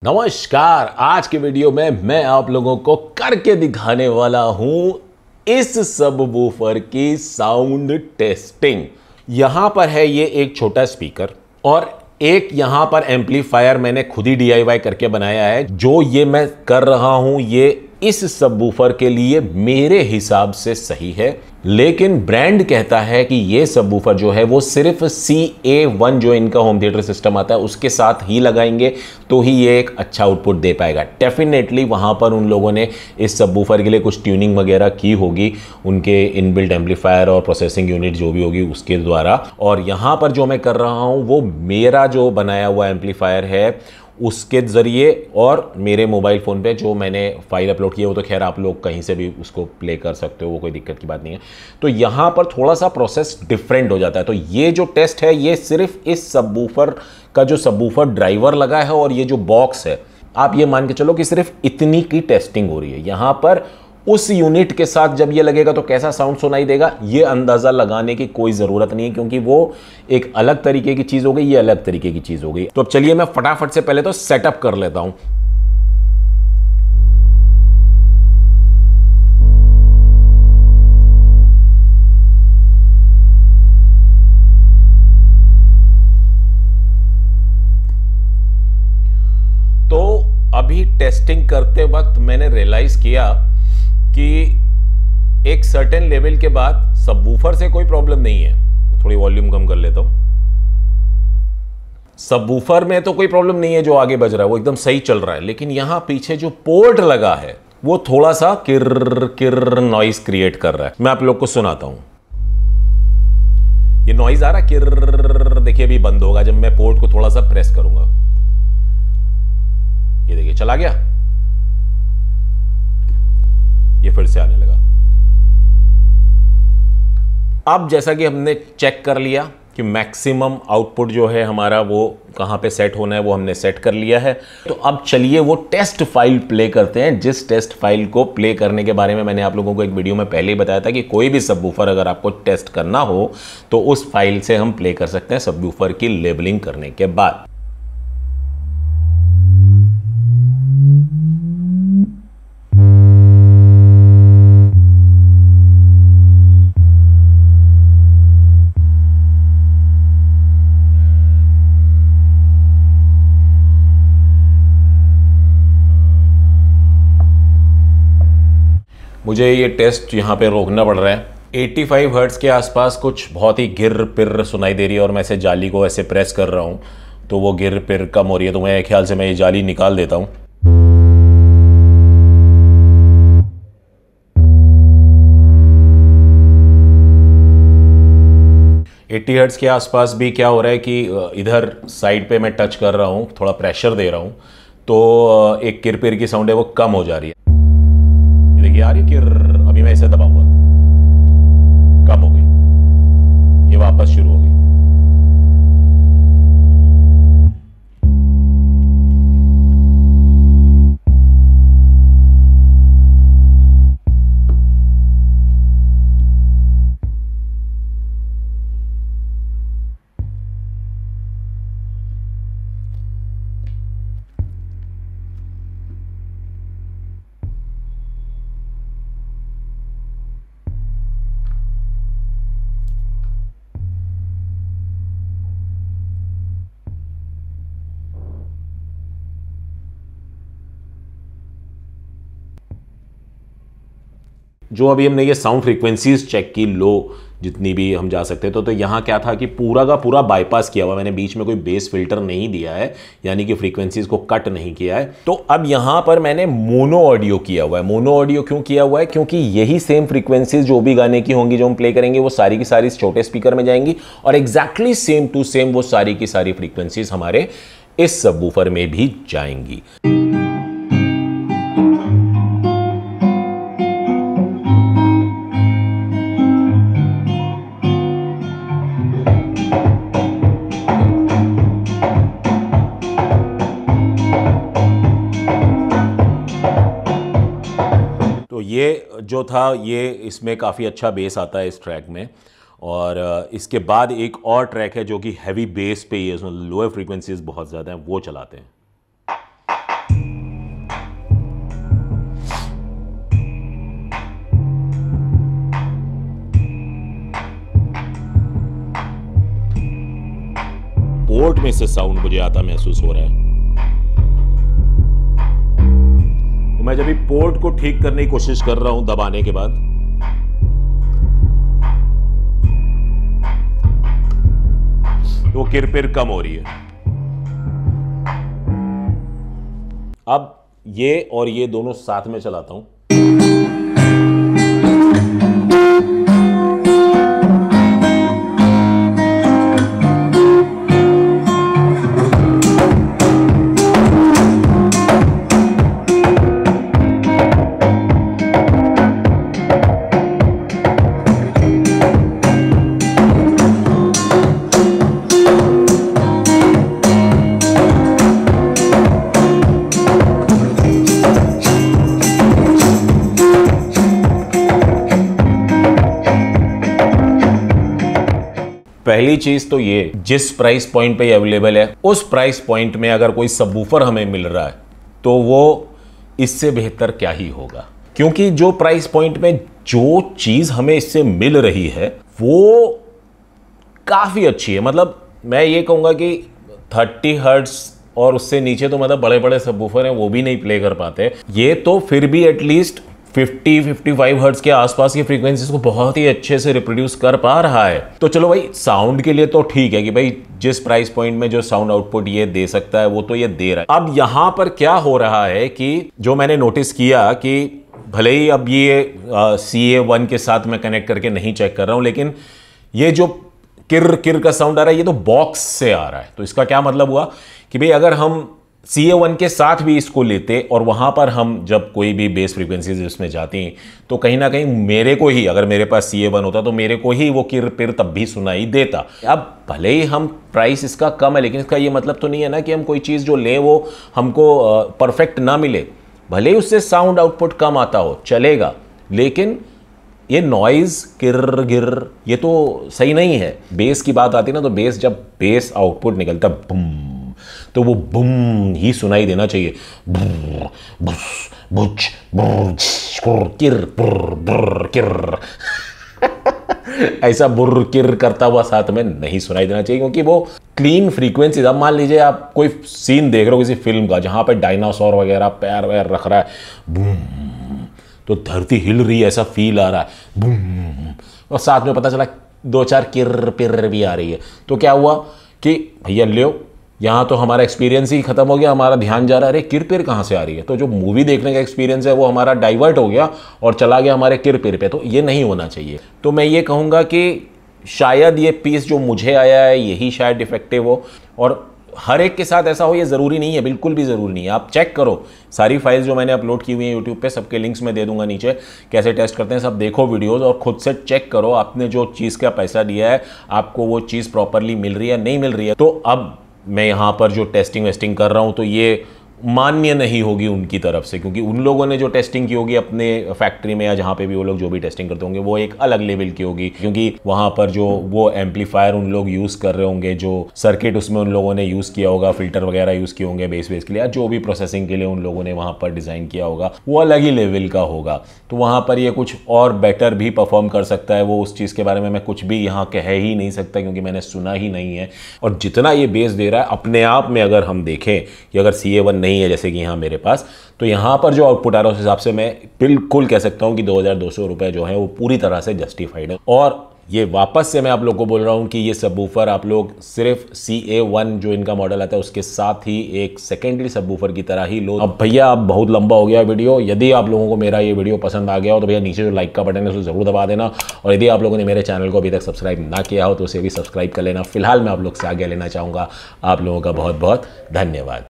नमस्कार। आज के वीडियो में मैं आप लोगों को करके दिखाने वाला हूं इस सबवूफर की साउंड टेस्टिंग। यहां पर है ये एक छोटा स्पीकर और एक यहां पर एम्पलीफायर मैंने खुद ही DIY करके बनाया है। जो ये मैं कर रहा हूं ये इस सबवूफर के लिए मेरे हिसाब से सही है, लेकिन ब्रांड कहता है कि ये सबवूफर जो है वो सिर्फ CA1 जो इनका होम थिएटर सिस्टम आता है उसके साथ ही लगाएंगे तो ही ये एक अच्छा आउटपुट दे पाएगा। डेफिनेटली वहाँ पर उन लोगों ने इस सबवूफर के लिए कुछ ट्यूनिंग वगैरह की होगी उनके इनबिल्ट एम्पलीफायर और प्रोसेसिंग यूनिट जो भी होगी उसके द्वारा। और यहाँ पर जो मैं कर रहा हूँ वो मेरा जो बनाया हुआ एम्पलीफायर है उसके ज़रिए और मेरे मोबाइल फ़ोन पे जो मैंने फाइल अपलोड की है वो तो खैर आप लोग कहीं से भी उसको प्ले कर सकते हो, वो कोई दिक्कत की बात नहीं है। तो यहाँ पर थोड़ा सा प्रोसेस डिफरेंट हो जाता है। तो ये जो टेस्ट है ये सिर्फ इस सबवूफर का जो सबवूफर ड्राइवर लगा है और ये जो बॉक्स है आप ये मान के चलो कि सिर्फ इतनी की टेस्टिंग हो रही है। यहाँ पर उस यूनिट के साथ जब ये लगेगा तो कैसा साउंड सुनाई देगा ये अंदाज़ा लगाने की कोई ज़रूरत नहीं है, क्योंकि वो एक अलग तरीके की चीज़ हो गई, ये अलग तरीके की चीज़ हो गई। तो अब चलिए मैं फटाफट से पहले तो सेटअप कर लेता हूं। तो अभी टेस्टिंग करते वक्त मैंने रियलाइज किया कि एक सर्टेन लेवल के बाद सबवूफर से कोई प्रॉब्लम नहीं है। थोड़ी वॉल्यूम कम कर लेता हूं। सबवूफर में तो कोई प्रॉब्लम नहीं है, जो आगे बज रहा है वो एकदम सही चल रहा है, लेकिन यहां पीछे जो पोर्ट लगा है वो थोड़ा सा किर्र किर्र नॉइज क्रिएट कर रहा है। मैं आप लोग को सुनाता हूं। ये नॉइज आ रहा है किर्र, देखिए अभी बंद होगा जब मैं पोर्ट को थोड़ा सा प्रेस करूंगा। ये देखिए चला गया, ये फिर से आने लगा। अब जैसा कि हमने चेक कर लिया कि मैक्सिमम आउटपुट जो है हमारा वो कहां पे सेट होना है वो हमने सेट कर लिया है। तो अब चलिए वो टेस्ट फाइल प्ले करते हैं, जिस टेस्ट फाइल को प्ले करने के बारे में मैंने आप लोगों को एक वीडियो में पहले ही बताया था कि कोई भी सबवूफर अगर आपको टेस्ट करना हो तो उस फाइल से हम प्ले कर सकते हैं सबवूफर की लेबलिंग करने के बाद। मुझे ये टेस्ट यहाँ पे रोकना पड़ रहा है। 85 हर्ट्ज़ के आसपास कुछ बहुत ही गिर पिर सुनाई दे रही है और मैं ऐसे जाली को ऐसे प्रेस कर रहा हूँ तो वो गिर पिर कम हो रही है। तो मैं ख्याल से मैं ये जाली निकाल देता हूँ। एट्टी हर्ट्ज़ के आसपास भी क्या हो रहा है कि इधर साइड पे मैं टच कर रहा हूँ, थोड़ा प्रेशर दे रहा हूँ तो एक किर पिर की साउंड है वो कम हो जा रही है। देखिए आ रही है किर, अभी मैं इसे दबाऊंगा, कम हो गई, ये वापस शुरू हो गई। जो अभी हमने ये साउंड फ्रीक्वेंसीज चेक की, लो जितनी भी हम जा सकते थे, तो यहाँ क्या था कि पूरा का पूरा बाईपास किया हुआ, मैंने बीच में कोई बेस फिल्टर नहीं दिया है, यानी कि फ्रीक्वेंसीज को कट नहीं किया है। तो अब यहाँ पर मैंने मोनो ऑडियो किया हुआ है। मोनो ऑडियो क्यों किया हुआ है? क्योंकि यही सेम फ्रीक्वेंसीज जो भी गाने की होंगी जो हम प्ले करेंगे वो सारी की सारी छोटे स्पीकर में जाएंगी और एग्जैक्टली सेम टू सेम वो सारी की सारी फ्रीक्वेंसीज हमारे इस सबवूफर में भी जाएंगी। तो ये जो था ये इसमें काफ़ी अच्छा बेस आता है इस ट्रैक में। और इसके बाद एक और ट्रैक है जो कि हैवी बेस पे ही है, उसमें लोअर फ्रीक्वेंसीज बहुत ज़्यादा हैं, वो चलाते हैं। में से साउंड मुझे आता महसूस हो रहा है। तो मैं जब पोर्ट को ठीक करने की कोशिश कर रहा हूं दबाने के बाद, तो किरपिर कम हो रही है। अब ये और ये दोनों साथ में चलाता हूं। पहली चीज तो ये, जिस प्राइस पॉइंट पे अवेलेबल है उस प्राइस पॉइंट में अगर कोई सबवूफर हमें मिल रहा है तो वो इससे बेहतर क्या ही होगा, क्योंकि जो प्राइस पॉइंट में जो चीज हमें इससे मिल रही है वो काफी अच्छी है। मतलब मैं ये कहूंगा कि 30 हर्ट्ज और उससे नीचे तो मतलब बड़े बड़े सबवूफर हैं वो भी नहीं प्ले कर पाते। ये तो फिर भी एटलीस्ट 50-55 हर्ट्ज के आसपास की फ्रीक्वेंसीज को बहुत ही अच्छे से रिप्रोड्यूस कर पा रहा है। तो चलो भाई, साउंड के लिए तो ठीक है कि भाई जिस प्राइस पॉइंट में जो साउंड आउटपुट ये दे सकता है वो तो ये दे रहा है। अब यहां पर क्या हो रहा है कि जो मैंने नोटिस किया कि भले ही अब ये CA1 के साथ मैं कनेक्ट करके नहीं चेक कर रहा हूं, लेकिन ये जो किर किर का साउंड आ रहा है ये तो बॉक्स से आ रहा है। तो इसका क्या मतलब हुआ कि भाई अगर हम CA1 के साथ भी इसको लेते और वहां पर हम जब कोई भी बेस फ्रीक्वेंसीज उसमें जाती तो कहीं ना कहीं मेरे को ही, अगर मेरे पास CA1 होता तो मेरे को ही वो किर पिर तब भी सुनाई देता। अब भले ही हम प्राइस इसका कम है, लेकिन इसका ये मतलब तो नहीं है ना कि हम कोई चीज़ जो लें वो हमको परफेक्ट ना मिले। भले ही उससे साउंड आउटपुट कम आता हो चलेगा, लेकिन ये नॉइज किर गिर ये तो सही नहीं है। बेस की बात आती है ना, तो बेस जब बेस आउटपुट निकलता बूम तो वो बूम ही सुनाई देना चाहिए। ऐसा बुर्र किर करता हुआ साथ में नहीं सुनाई देना चाहिए, क्योंकि वो क्लीन फ्रीक्वेंसी। अब मान लीजिए आप कोई सीन देख रहे हो किसी फिल्म का जहां पे डायनासोर वगैरह पैर वैर रख रहा है, बूम तो धरती हिल रही है ऐसा फील आ रहा है, बूम, और साथ में पता चला 2-4 किर पिर भी आ रही है। तो क्या हुआ कि भैया लो, यहाँ तो हमारा एक्सपीरियंस ही खत्म हो गया, हमारा ध्यान जा रहा है अरे किर पिर कहाँ से आ रही है। तो जो मूवी देखने का एक्सपीरियंस है वो हमारा डाइवर्ट हो गया और चला गया हमारे किर पिर पे। तो ये नहीं होना चाहिए। तो मैं ये कहूँगा कि शायद ये पीस जो मुझे आया है यही शायद डिफेक्टिव हो, और हर एक के साथ ऐसा हो ये ज़रूरी नहीं है, बिल्कुल भी ज़रूरी नहीं है। आप चेक करो सारी फाइल्स जो मैंने अपलोड की हुई हैं यूट्यूब पे, सबके लिंक्स मैं दे दूंगा नीचे, कैसे टेस्ट करते हैं सब देखो वीडियोस, और खुद से चेक करो आपने जो चीज़ का पैसा दिया है आपको वो चीज़ प्रॉपरली मिल रही है नहीं मिल रही है। तो अब मैं यहाँ पर जो टेस्टिंग वेस्टिंग कर रहा हूँ तो ये मान्य नहीं होगी उनकी तरफ से, क्योंकि उन लोगों ने जो टेस्टिंग की होगी अपने फैक्ट्री में या जहाँ पे भी वो लोग जो भी टेस्टिंग करते होंगे वो एक अलग लेवल की होगी, क्योंकि वहाँ पर जो वो एम्पलीफायर उन लोग यूज़ कर रहे होंगे, जो सर्किट उसमें उन लोगों ने यूज़ किया होगा, फिल्टर वगैरह यूज़ किए होंगे बेस के लिए, या जो भी प्रोसेसिंग के लिए उन लोगों ने वहाँ पर डिज़ाइन किया होगा वो अलग ही लेवल का होगा। तो वहाँ पर ये कुछ और बेटर भी परफॉर्म कर सकता है। वो उस चीज़ के बारे में मैं कुछ भी यहाँ कह ही नहीं सकता, क्योंकि मैंने सुना ही नहीं है। और जितना ये बेस दे रहा है अपने आप में, अगर हम देखें कि अगर CA1 नहीं है जैसे कि यहाँ मेरे पास, तो यहाँ पर जो आउटपुट आ रहा है उस हिसाब से मैं बिल्कुल कह सकता हूँ कि 2200 रुपये जो है वो पूरी तरह से जस्टिफाइड है। और ये वापस से मैं आप लोग को बोल रहा हूँ कि ये सबवूफर आप लोग सिर्फ CA1 जो इनका मॉडल आता है उसके साथ ही एक सेकेंडरी सबवूफर की तरह ही लो। अब भैया अब बहुत लंबा हो गया वीडियो। यदि आप लोगों को मेरा ये वीडियो पसंद आ गया हो तो भैया नीचे जो लाइक का बटन है उसे जरूर दबा देना, और यदि आप लोगों ने मेरे चैनल को अभी तक सब्सक्राइब ना किया हो तो उसे भी सब्सक्राइब कर लेना। फिलहाल मैं आप लोग से आगे लेना चाहूँगा। आप लोगों का बहुत बहुत धन्यवाद।